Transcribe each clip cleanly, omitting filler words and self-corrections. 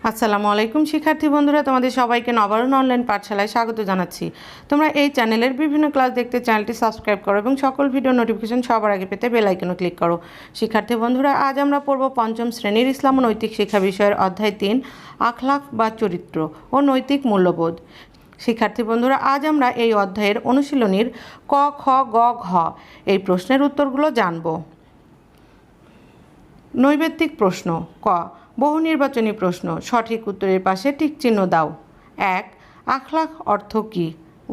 আসসালামু আলাইকুম শিক্ষার্থী বন্ধুরা, তোমাদের সবাইকে নবারুণ অনলাইন পাঠশালায় স্বাগত জানাচ্ছি। তোমরা এই চ্যানেলের বিভিন্ন ক্লাস দেখতে চ্যানেলটি সাবস্ক্রাইব করো এবং সকল ভিডিও নোটিফিকেশন সবার আগে পেতে বেল আইকনে ক্লিক করো। শিক্ষার্থী বন্ধুরা, আজ আমরা পড়ব পঞ্চম শ্রেণীর ইসলাম ও নৈতিক শিক্ষা বিষয়ের অধ্যায় 3 আখলাক বা চরিত্র ও নৈতিক মূল্যবোধ। শিক্ষার্থী বন্ধুরা, আজ আমরা এই অধ্যায়ের অনুশীলনীর ক, খ, গ, ঘ এই প্রশ্নের উত্তরগুলো জানব। নৈবেত্তিক প্রশ্ন। ক, বহু নির্বাচনী প্রশ্ন। সঠিক উত্তরের পাশে টিক চিহ্ন দাও। 1. আখলাক অর্থ কী?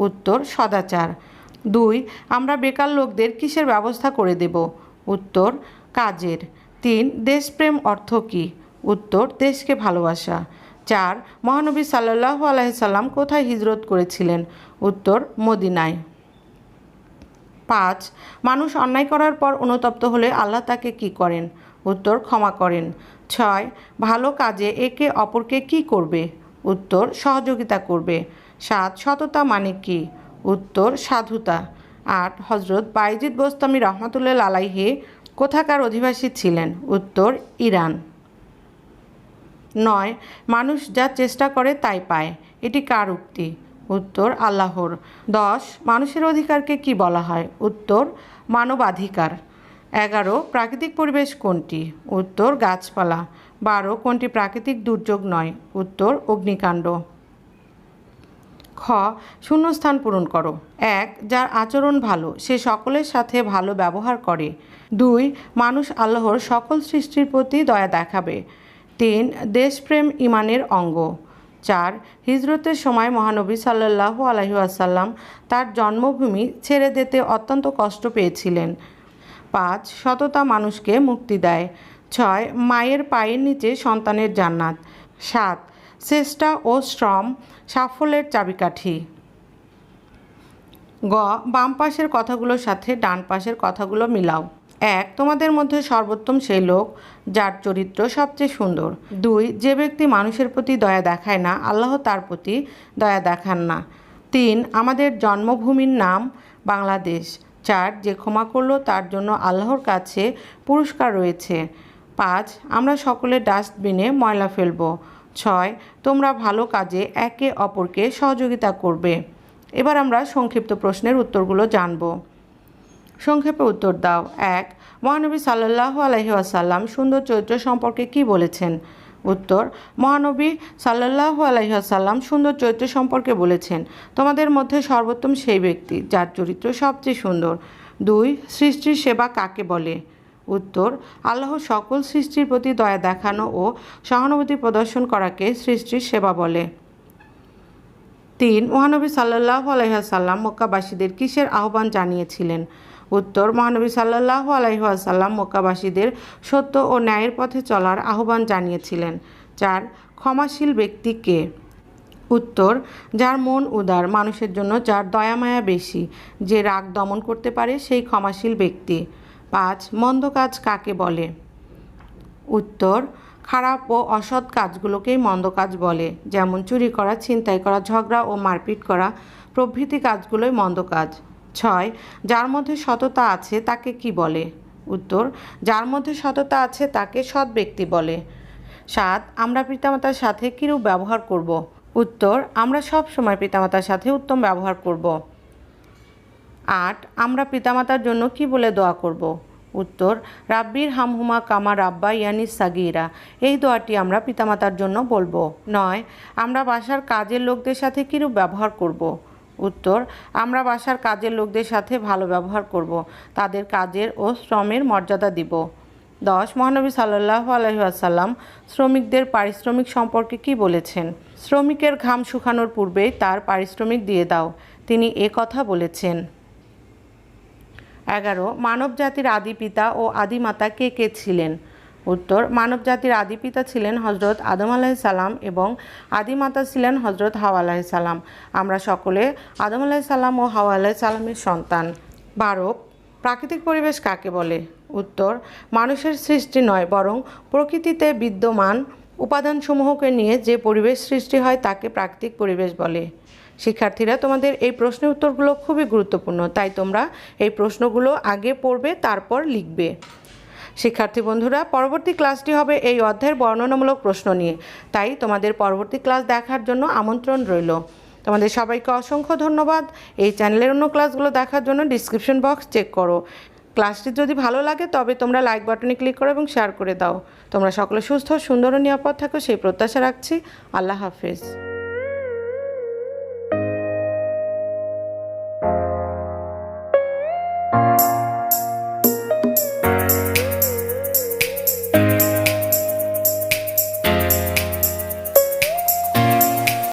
উত্তর, সদাচার। 2. আমরা বেকার লোকদের কিসের ব্যবস্থা করে দেব? উত্তর, কাজের। 3. দেশপ্রেম অর্থ কী? উত্তর, দেশকে ভালোবাসা। 4. মহানবী সাল্লাল্লাহু আলাইহি সাল্লাম কোথায় হিজরত করেছিলেন? উত্তর, মদিনায়। 5. মানুষ অন্যায় করার পর অনুতপ্ত হলে আল্লাহ তাকে কী করেন? উত্তর, ক্ষমা করেন। 6. ভালো কাজে একে অপরকে কী করবে? উত্তর, সহযোগিতা করবে। 7. সততা মানে কী? উত্তর, সাধুতা। 8. হজরত বাইজিদ বোস্তামি রহমাতুল্লাহ আলাইহি কোথাকার অধিবাসী ছিলেন? উত্তর, ইরান। 9. মানুষ যা চেষ্টা করে তাই পায়, এটি কার উক্তি? উত্তর, আল্লাহর। 10. মানুষের অধিকারকে কি বলা হয়? উত্তর, মানবাধিকার। 11. প্রাকৃতিক পরিবেশ কোনটি? উত্তর, গাছপালা। 12. কোনটি প্রাকৃতিক দুর্যোগ নয়? উত্তর, অগ্নিকাণ্ড। খ, শূন্যস্থান পূরণ করো। 1. যার আচরণ ভালো সে সকলের সাথে ভালো ব্যবহার করে। 2. মানুষ আল্লাহর সকল সৃষ্টির প্রতি দয়া দেখাবে। 3. দেশপ্রেম ঈমানের অঙ্গ। 4. হিজরতের সময় মহানবী সাল্লাল্লাহু আলাইহি ওয়াসাল্লাম তার জন্মভূমি ছেড়ে যেতে অত্যন্ত কষ্ট পেয়েছিলেন। 5. সততা মানুষকে মুক্তি দেয়। 6. মায়ের পায়ের নিচে সন্তানের জান্নাত। 7. চেষ্টা ও শ্রম সাফল্যের চাবিকাঠি। গ, বাম পাশের কথাগুলোর সাথে ডান পাশের কথাগুলো মিলাও। 1. তোমাদের মধ্যে সর্বোত্তম সেই লোক যার চরিত্র সবচেয়ে সুন্দর। 2. যে ব্যক্তি মানুষের প্রতি দয়া দেখায় না, আল্লাহ তার প্রতি দয়া দেখান না। 3. আমাদের জন্মভূমির নাম বাংলাদেশ। 4. যে ক্ষমা করলো তার জন্য আল্লাহর কাছে পুরস্কার রয়েছে। 5. আমরা সকলে ডাস্টবিনে ময়লা ফেলব। 6. তোমরা ভালো কাজে একে অপরকে সহযোগিতা করবে। এবার আমরা সংক্ষিপ্ত প্রশ্নের উত্তরগুলো জানব। সংক্ষেপে উত্তর দাও। 1. মহানবী সাল্লাল্লাহু আলাইহি ওয়াসাল্লাম সুন্দর চরিত্র সম্পর্কে কি বলেছেন? উত্তর, মহানবী সাল্লাল্লাহু আলাইহি ওয়াসাল্লাম সুন্দর চরিত্র সম্পর্কে বলেছেন, তোমাদের মধ্যে সর্বোত্তম সেই ব্যক্তি যার চরিত্র সবচেয়ে সুন্দর। 2. সৃষ্টির সেবা কাকে বলে? উত্তর, আল্লাহ সকল সৃষ্টির প্রতি দয়া দেখানো ও সহানুভূতি প্রদর্শন করাকে সৃষ্টির সেবা বলে। 3. মহানবী সাল্লাল্লাহু আলাইহি ওয়াসাল্লাম মক্কাবাসীদের কিসের আহ্বান জানিয়েছিলেন? উত্তর, মহানবী সাল্লাল্লাহু আলাইহি ওয়াসাল্লাম মক্কাবাসীদের সত্য ও ন্যায়ের পথে চলার আহ্বান জানিয়েছিলেন। 4. ক্ষমাশীল ব্যক্তি কে? উত্তর, যার মন উদার, মানুষের জন্য যার দয়ামায়া বেশি, যে রাগ দমন করতে পারে সেই ক্ষমাশীল ব্যক্তি। 5. মন্দ কাজ কাকে বলে? উত্তর, খারাপ ও অসৎ কাজগুলোকেই মন্দ কাজ বলে, যেমন চুরি করা, ছিনতাই করা, ঝগড়া ও মারপিট করা প্রভৃতি কাজগুলোই মন্দ কাজ। 6. যার মধ্যে সততা আছে তাকে কি বলে? উত্তর, যার মধ্যে সততা আছে তাকে সৎ ব্যক্তি বলে। 7. আমরা পিতামাতার সাথে কিরূপ ব্যবহার করব? উত্তর, আমরা সব সময় পিতামাতার সাথে উত্তম ব্যবহার করব। 8. আমরা পিতামাতার জন্য কি বলে দোয়া করব? উত্তর, রাব্বির হামহুমা কামা রাব্বা ইয়ানি সাগিরা, এই দোয়াটি আমরা পিতামাতার জন্য বলবো। 9. আমরা বাসার কাজের লোকদের সাথে কিরূপ ব্যবহার করব? উত্তর, আমরা বাসার কাজের লোকদের সাথে ভালো ব্যবহার করব, তাদের কাজের ও শ্রমের মর্যাদা দিব। 10. মহানবী সাল্লাল্লাহু আলাইহি ওয়াসাল্লাম শ্রমিকদের পারিশ্রমিক সম্পর্কে কি বলেছেন? শ্রমিকের ঘাম শুকানোর পূর্বেই তার পারিশ্রমিক দিয়ে দাও, তিনি এ কথা বলেছেন। 11. মানব জাতির আদি পিতা ও আদিমাতা কে কে ছিলেন? উত্তর, মানব জাতির আদি পিতা ছিলেন হজরত আদম আলাইহিস সালাম এবং আদিমাতা ছিলেন হজরত হাওয়া আলাইহিস সালাম। আমরা সকলে আদম আলাইহিস সালাম ও হাওয়া আলাইহিস সালামের সন্তান। 12. প্রাকৃতিক পরিবেশ কাকে বলে? উত্তর, মানুষের সৃষ্টি নয় বরং প্রকৃতিতে বিদ্যমান উপাদানসমূহকে নিয়ে যে পরিবেশ সৃষ্টি হয় তাকে প্রাকৃতিক পরিবেশ বলে। শিক্ষার্থীরা, তোমাদের এই প্রশ্নের উত্তরগুলো খুবই গুরুত্বপূর্ণ, তাই তোমরা এই প্রশ্নগুলো আগে পড়বে, তারপর লিখবে। শিক্ষার্থী বন্ধুরা, পরবর্তী ক্লাসটি হবে এই অধ্যায়ের বর্ণনামূলক প্রশ্ন নিয়ে, তাই তোমাদের পরবর্তী ক্লাস দেখার জন্য আমন্ত্রণ রইল। তোমাদের সবাইকে অসংখ্য ধন্যবাদ। এই চ্যানেলের অন্য ক্লাসগুলো দেখার জন্য ডিসক্রিপশন বক্স চেক করো। ক্লাসটি যদি ভালো লাগে তবে তোমরা লাইক বাটনে ক্লিক করো এবং শেয়ার করে দাও। তোমরা সকলে সুস্থ, সুন্দর ও নিরাপদ থাকো সেই প্রত্যাশা রাখছি। আল্লাহ হাফেজ।